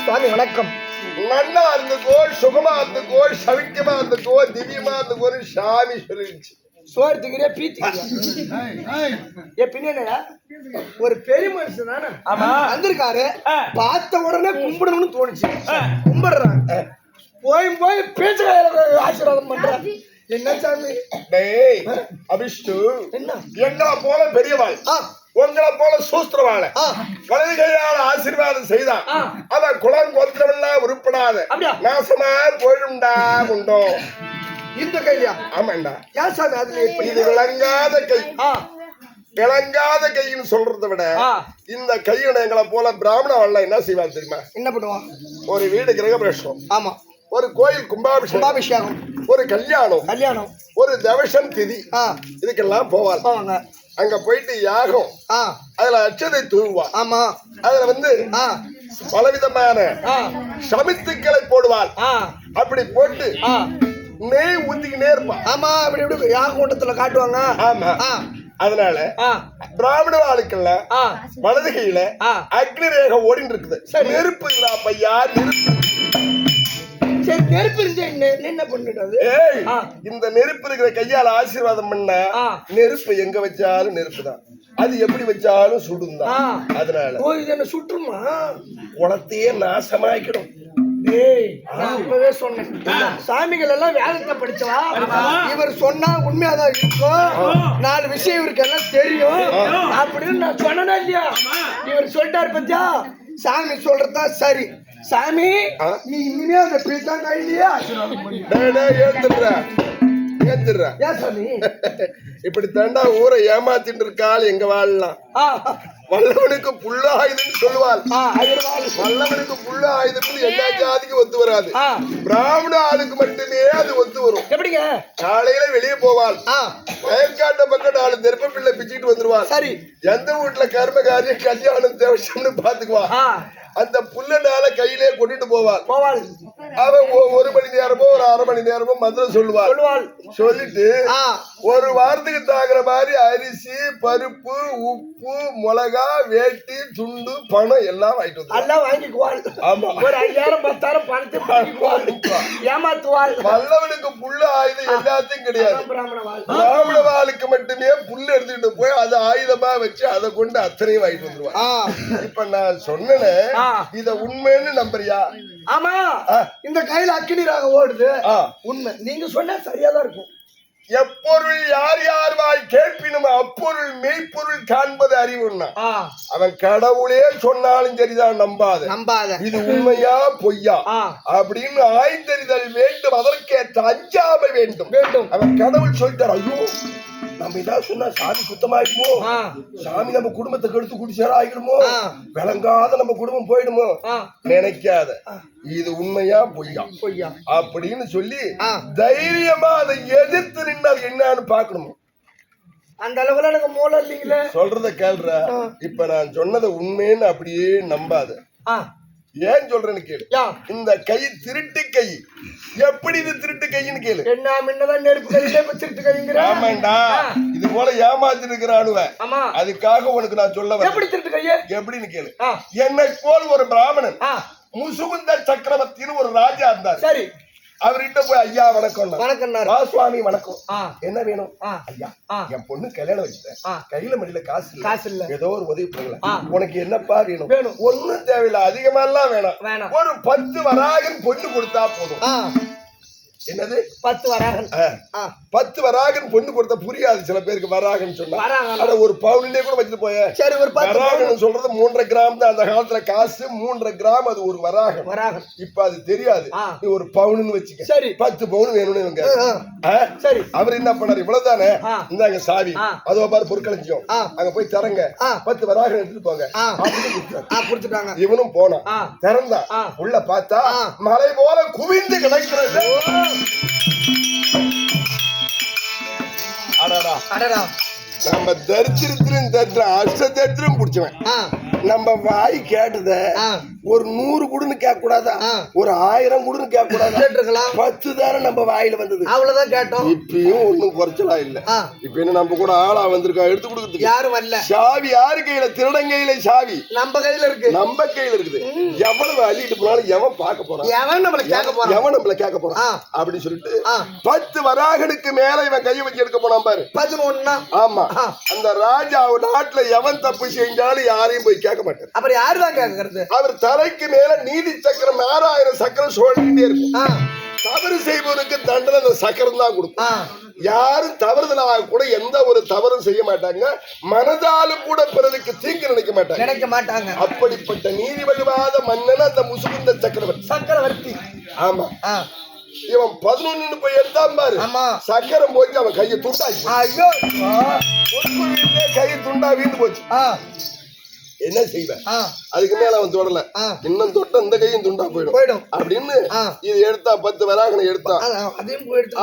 சுவாமி வணக்கம். நல்லா இருந்துக்கோ, சுகமா இருந்துக்கோ, சவிக்கமா இருந்துக்கோ, திவ்யமா இருந்துக்கோ சாமி சொல்லிடுச்சு. சோர்த்துக்கிறியா பீச்சுக்கிறியா பின்னா ஒரு பெரிய மனுஷன் தானே வந்திருக்காரு. பார்த்த உடனே கும்பிடணும்னு தோணுச்சு. கும்பிடுறாங்க. போய் போய் பேச்சு ஆசீர்வாதம் பண்றாங்க. என்ன சாமி? அபிஷ்டு என்ன போல பெரியவாள், உங்களை போல சூஸ்திரவாள வலது கையால ஆசீர்வாதம் செய்தான். அவன் குளம் கொத்தவெல்லாம் உருப்படாத நாசமா போயிடும்டா உண்டோ. இந்த கையா? ஆமாண்டா. ஏன் சாமி அதுல இது விளங்காத கை. விளங்காத கைன்னு சொல்றதை விட இந்த கையோட எங்களை போல பிராமண வாழ என்ன செய்வாங்க தெரியுமா? என்ன பண்ணுவான்? ஒரு வீடு கிரகபிரவேசம், ஆமா, ஒரு கோயில் கும்பாபிஷேகம், ஒரு கல்யாணம், ஒரு தவசம் திதி, இதுக்கெல்லாம் போவாங்க. அங்க போயிட்டு யாகம், அதுல அச்சதை தூவுவாள். ஆமா, அதுல வந்து பலவிதமான சமித்துக்களை போடுவாள். அப்படி போட்டு நெய் ஊத்திக்கினே இருப்பான். ஆமா, அப்படி இப்படி யாக கூட்டத்துல காட்டுவாங்க. ஆமா, அதனால பிராமண வாழ்க்கையில வலது கையில அக்னி ரேகை ஓடிட்டு இருக்குது. நெருப்பு இல்லா பையா, நெருப்பு. சரி, நெருப்பு என்ன பண்ணிட்டு இந்த நெருப்பு இருக்கிற கையால ஆசீர்வாதம் பண்ண நெருப்பு எங்க வச்சாலும் நெருப்பு தான். அது எப்படி வச்சாலும் சுடுந்தான். அதனால என்ன சுற்றுமா? குளத்தையே நாசமாக்கிடும். சொன்னேன், சாமிகள் எல்லாம் வேதத்தை படிச்சவா. இவர் சொன்னா உண்மையாதான் இருக்கும். 4 விஷயம் இவருக்கு எல்லாம் தெரியும் அப்படின்னு நான் சொன்னா இல்லையா? இவர் சொல்லிட்டாரு பத்தியா, சாமி சொல்றதா சரி. சாமி, நீ இனிமே அந்த பீட்டா கையிலேயே இப்படி தாண்டா ஊரை ஏமாத்திட்டு இருக்காள். எங்க வாழலாம் வல்லவனுக்கு புள்ள ஆயுதம்னு சொல்லுவாள். வல்லவனுக்கு புள்ள ஆயுதம் எல்லா ஜாதிக்கும் ஒத்து வராது. பிராமண ஆளுக்கு மட்டுமே அது ஒத்து வரும். எப்படிங்க? காலையில வெளியே போவாள், வயற்காட்ட பக்கம் 4 தெருப்ப பிள்ளை பிச்சுக்கிட்டு வந்துருவாள். சரி, எந்த வீட்டுல கர்மகாரியம் கல்யாணம் தேவசம்னு பாத்துக்குவா. அந்த புல்லனால கையிலே கொண்டுட்டு போவாள். அவன் 1 மணி நேரமோ ஒரு 1/2 மணி நேரமோ மந்திரம் சொல்லுவாள். சொல்லிட்டு ஒரு வாரத்துக்கு தாக்குற மாதிரி அரிசி, பருப்பு, உப்பு, மிளகா, வேட்டி, துண்டு, பணம் எல்லாம் வாங்கிக்குவாள். ஆமா, ஒரு 5000 10,000 பணத்தை ஏமாத்துவாள். வல்லவனுக்கு புல்லு ஆயுதம் எல்லாத்தையும் கிடையாது. பிராமண வாளுக்கு மட்டுமே புல்லு எடுத்துக்கிட்டு போய் அதை ஆயுதமா வச்சு அதை கொண்டு அத்தனையும் வாங்கிட்டு வந்துருவான். இப்ப நான் சொன்னேன், இத உண்மைன்னு நம்புறியா? ஆமா, இந்த கையில அக்கினி ராகம் ஓடுது. உண்மை. நீங்க சொன்னா சரியாதான் இருக்கும். எப்பொருள் யார் யார் வாய் கேட்பினும் அப்பொருள் மெய்ப்பொருள் காண்பது அறிவுன்னா. அவன் கடவுளே சொன்னாலும் சரிதான், நம்பாத. இது உண்மையா பொய்யா அப்படின்னு ஆய்ந்தறிதல் வேண்டும். அதற்கேற்ற அஞ்சாமை வேண்டும். அவன் கடவுள் சொல்லிட்டார், ஐயோ நம்ம இதான் சொன்னா சாமி சுத்தமாயிடுமோ, சாமி நம்ம குடும்பத்தை கெடுத்து குடிசேர ஆகிடுமோ, விளங்காத நம்ம குடும்பம் போயிடுமோ நினைக்காத. இது உண்மையா பொய்யா அப்படின்னு சொல்லி தைரியமா அதை எதிர்த்து நின்று அது என்னன்னு பாக்கணும். அந்த அளவுல எனக்கு மூளை இல்லைங்களே. சொல்றத கேள்ற. இப்ப நான் சொன்னதை உண்மைன்னு அப்படியே நம்பாத. ஏன் சொல்றேன்னு கேளு. இந்த கை திருட்டு கை. எப்படி இது திருட்டு கைன்னு கேளு. என்ன முன்னதான் நெருப்பு கையிலே திருட்டு கைங்கிற. ஆமாண்டா, இது போல ஏமாத்தி இருக்கிறானுவ. அதுக்காக உனக்கு நான் சொல்ல வரேன். எப்படி திருட்டு கையே எப்படின்னு கேளு. என்னை போல் ஒரு பிராமணன் முசுகுந்த சக்கரவர்த்தின்னு ஒரு ராஜா இருந்தார். சரி, அவர்கிட்ட போய் ஐயா வணக்கம் வணக்கம் சுவாமி வணக்கம் என்ன வேணும் ஐயா என் பொண்ணு கல்யாணம் வச்சுட்டேன் கையில மடியில காசு இல்ல ஏதோ ஒரு உதவி பண்ணுங்களா உனக்கு என்னப்பா வேணும் ஒண்ணும் தேவையில்லை அதிகமா எல்லாம் வேணாம் ஒரு 10 வராகன் பொண்ணு கொடுத்தா போதும் என்னது 10 வராகன் 10 வராகன் பொண்ணு கொடுத்தா புரியாது சில பேருக்கு வராகன் சொன்னா ஒரு பவுன்லயே கூட வச்சுட்டு போய சரி ஒரு வராகன் சொல்றது 3.5 கிராம் தான் அந்த காலத்துல காசு 3.5 கிராம் அது ஒரு வராகன் இப்ப அது தெரியாது நீ ஒரு பவுன்னு வச்சுக்க சரி 10 பவுன் வேணும்னு சரி அவர் என்ன பண்ணாரு இவ்வளவுதானே இந்தாங்க சாவி அதோ பாரு பொருட்களஞ்சியம் அங்க போய் தரங்க 10 வராகன் எடுத்துட்டு போங்க கொடுத்துட்டாங்க இவனும் போனான் திறந்தா உள்ள பார்த்தா மலை போல குவிந்து கிடக்கிறது நம்ம தரித்திரத்திலும் அஷ்ட தரித்திரம் பிடிச்சவன் நம்ம வாய் கேட்டத ஒரு 100 குடுன்னு கேட்க கூடாதா ஒரு 1000 குடுன்னு கேட்க கூடாதா 10 தானே நம்ம வாயில வந்தது அவ்வளவுதான் கேட்டோம் இப்பயும் ஒண்ணும் குறைச்சலா இல்ல இப்ப என்ன நம்ம கூட ஆளா வந்திருக்கா எடுத்து கொடுக்கறதுக்கு யாரும் வரல சாவி யாரு கையில திருடங்கையில சாவி நம்ம கையில இருக்குது எவ்வளவு அள்ளிட்டு போனாலும் எவன் பார்க்க போறான் எவன் நம்மள கேட்க போறான் அப்படி சொல்லிட்டு 10 வராகனுக்கு மேல இவன் கையை வச்சு எடுக்க போனான் பாரு 11 ஆமா அந்த ராஜா நாட்டுல எவன் தப்பு செஞ்சாலும் யாரையும் போய் கேட்க மாட்டார் அப்புறம் யாருதான் கேட்கறது அவர் தலைக்கு மேல நீதி சக்கரம் 6000 சக்கரம் சுழலிட்டே இருக்கும் தவறு செய்வதற்கு தண்டனை அந்த சக்கரம் தான் கொடுக்கும் யாரும் தவறுதலாக கூட எந்த ஒரு தவறும் செய்ய மாட்டாங்க மனதாலும் கூட பிறருக்கு தீங்கு நினைக்க மாட்டாங்க அப்படிப்பட்ட நீதி வழிவாத மன்னன் அந்த முசுகுந்த சக்கரவர்த்தி ஆமா இவன் 11 போய் எடுத்தான் பாரு சக்கரம் போச்சு அவன் கையை துண்டாச்சு ஐயோ கையை துண்டா வீந்து போச்சு என்ன செய்வேன் அதுக்கு மேல அவன் தொடல இன்னும் தொட்ட இந்த கையும் துண்டா போயிடும் அப்படின்னு இது எடுத்தா 10 வராகனை எடுத்தான்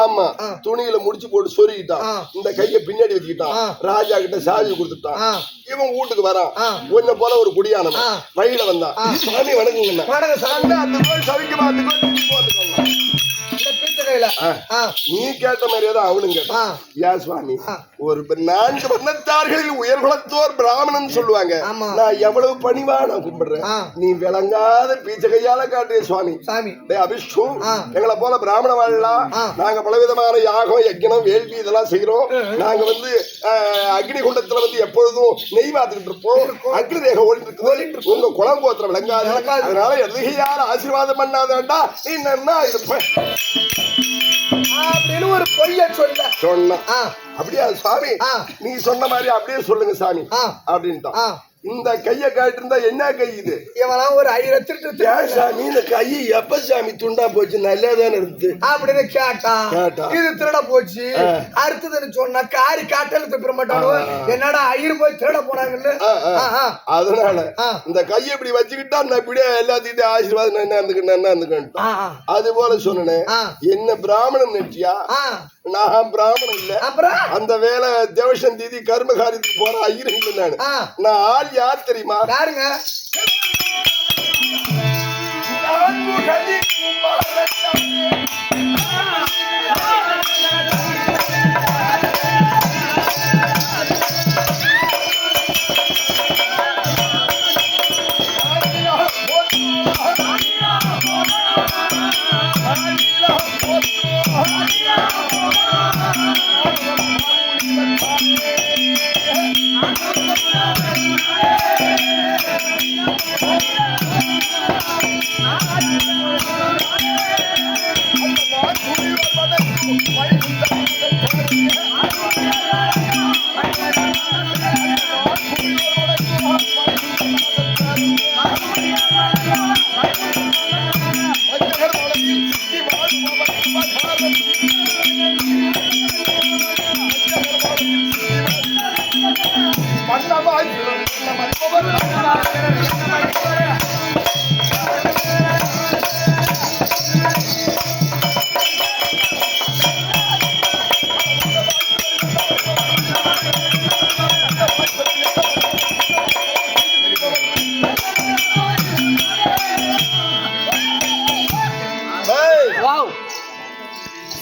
ஆமா துணியில முடிச்சு போட்டு சொருகிட்டான் இந்த கைய பின்னாடி வச்சுக்கிட்டான் ராஜா கிட்ட சாவி கொடுத்துட்டான் இவன் வீட்டுக்கு வரான் கொஞ்சம் போல ஒரு குடியானவன் வழியில வந்தான் சாமி வணங்குங்க சாமி அந்த போய் சவிக்கு பார்த்துக்கோ நீ கேட்ட மாதிரியாதான் அவனும் கேட்டான் யா சுவாமி ஒரு 4 வண்ணத்தார்களில் உயர்குலத்தோர் பிராமணன் சொல்லுவாங்க நான் எவ்வளவு பணிவா நான் கும்பிடுறேன் நீ விளங்காத பீச்ச கையால காட்டு சுவாமி அபிஷ்டு எங்களை போல பிராமண வாழலாம் நாங்க பலவிதமான யாகம் யஜ்ஞம் வேள்வி இதெல்லாம் செய்யறோம் நாங்க அக்னி குண்டத்துல எப்பொழுதும் நெய் பார்த்துக்கிட்டு இருப்போம் அக்னி ரேகை ஓடிட்டு இருக்கு உங்க குளம் கோத்திர விளங்காத அதனால எதுகையால ஆசீர்வாதம் பண்ணாதா நீ நன்னா இருப்ப அப்படின்னு ஒரு பொய்ய சொன்ன அப்படியா சாமி நீ சொன்ன மாதிரி அப்படியே சொல்லுங்க சாமி அப்படின்ட்டான் இந்த கைய காட்டு இருந்தா என்ன கை இது இவெல்லாம் ஒரு 1000 சாமி இந்த கை எப்ப சாமி துண்டா போச்சு நல்லாதானே இருந்து அப்படின்னு கேட்டான் இது திருட போச்சு அடுத்ததுன்னு சொன்னா காரி காட்டல திருப்ப மாட்டானோ என்னடா ஐயர் போய் திருட போனாங்கன்னு அதனால இந்த கையை இப்படி வச்சுக்கிட்டா நான் இப்படியே எல்லாத்தையும் ஆசீர்வாதம் என்ன இருந்துக்கிட்டேன் அது போல சொன்னேன் என்ன பிராமணன் நினைச்சியா நான் பிராமணன் இல்ல அப்புறம் அந்த வேலை தேவசன் தீதி கர்மகாரியத்துக்கு போற ஐயர் இல்ல நான் ஆள் யார் தெரியுமா யாருங்க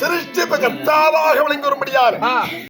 சிருஷ்டி கர்த்தாவாக விளங்கி வரும்படியார்